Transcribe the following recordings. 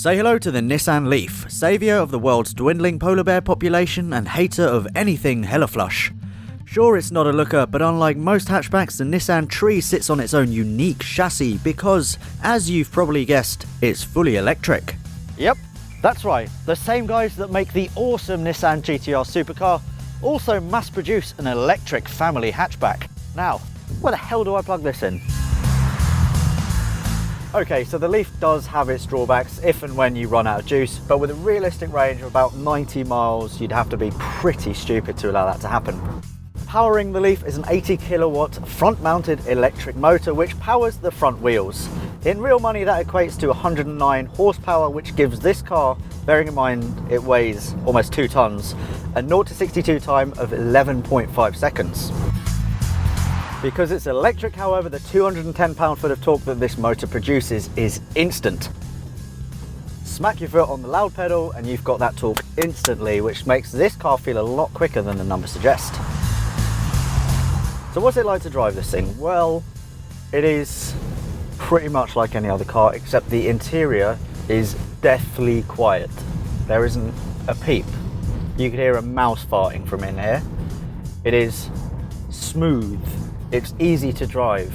Say hello to the Nissan Leaf, saviour of the world's dwindling polar bear population and hater of anything hella flush. Sure, it's not a looker, but unlike most hatchbacks, the Nissan Tree sits on its own unique chassis because, as you've probably guessed, it's fully electric. Yep, that's right. The same guys that make the awesome Nissan GT-R supercar also mass produce an electric family hatchback. Now, where the hell do I plug this in? Okay, so the Leaf does have its drawbacks if and when you run out of juice, but with a realistic range of about 90 miles, you'd have to be pretty stupid to allow that to happen. Powering the Leaf is an 80 kilowatt front-mounted electric motor which powers the front wheels. In real money, that equates to 109 horsepower, which gives this car, bearing in mind it weighs almost 2 tons, a 0 to 62 time of 11.5 seconds. Because it's electric, however, the 210 pound-foot of torque that this motor produces is instant. Smack your foot on the loud pedal and you've got that torque instantly, which makes this car feel a lot quicker than the numbers suggest. So what's it like to drive this thing? Well, it is pretty much like any other car, except the interior is deathly quiet. There isn't a peep. You could hear a mouse farting from in here. It is smooth. It's easy to drive.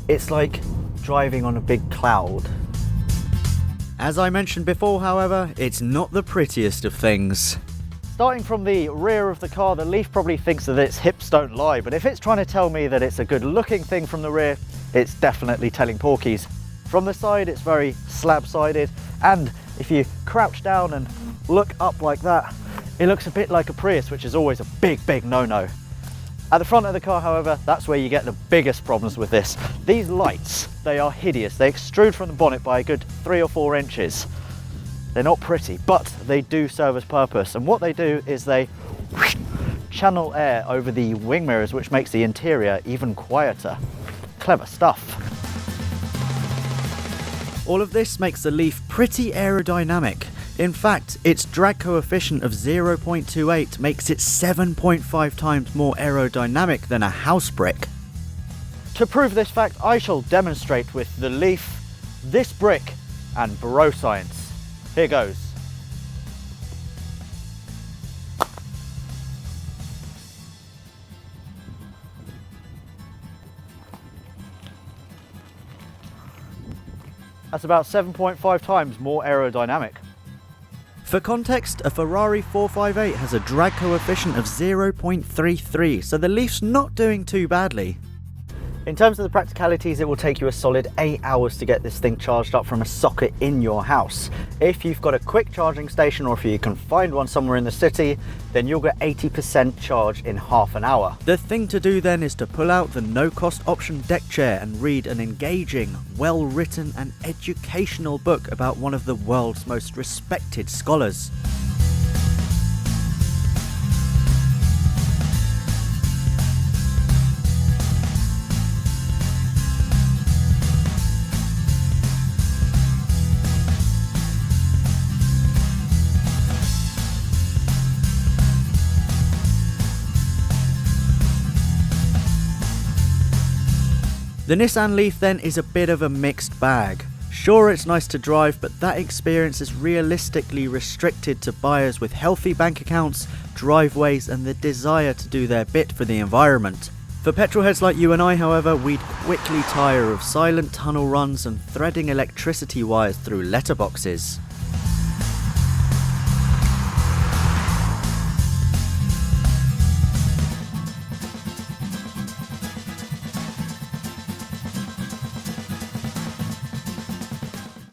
It's like driving on a big cloud. As I mentioned before, however, it's not the prettiest of things. Starting from the rear of the car, the Leaf probably thinks that its hips don't lie, but if it's trying to tell me that it's a good looking thing from the rear, it's definitely telling porkies. From the side, it's very slab-sided, and if you crouch down and look up like that, it looks a bit like a Prius, which is always a big no-no. At the front of the car, however, that's where you get the biggest problems with this. These lights, they are hideous. They extrude from the bonnet by a good 3 or 4 inches. They're not pretty, but they do serve its purpose. And what they do is they channel air over the wing mirrors, which makes the interior even quieter. Clever stuff. All of this makes the Leaf pretty aerodynamic. In fact, its drag coefficient of 0.28 makes it 7.5 times more aerodynamic than a house brick. To prove this fact, I shall demonstrate with the Leaf, this brick, and bro science. Here goes. That's about 7.5 times more aerodynamic. For context, a Ferrari 458 has a drag coefficient of 0.33, so the Leaf's not doing too badly. In terms of the practicalities, it will take you a solid 8 hours to get this thing charged up from a socket in your house. If you've got a quick charging station, or if you can find one somewhere in the city, then you'll get 80% charge in half an hour. The thing to do then is to pull out the no-cost option deck chair and read an engaging, well-written and educational book about one of the world's most respected scholars. The Nissan Leaf then is a bit of a mixed bag. Sure, it's nice to drive, but that experience is realistically restricted to buyers with healthy bank accounts, driveways, and the desire to do their bit for the environment. For petrolheads like you and I, however, we'd quickly tire of silent tunnel runs and threading electricity wires through letterboxes.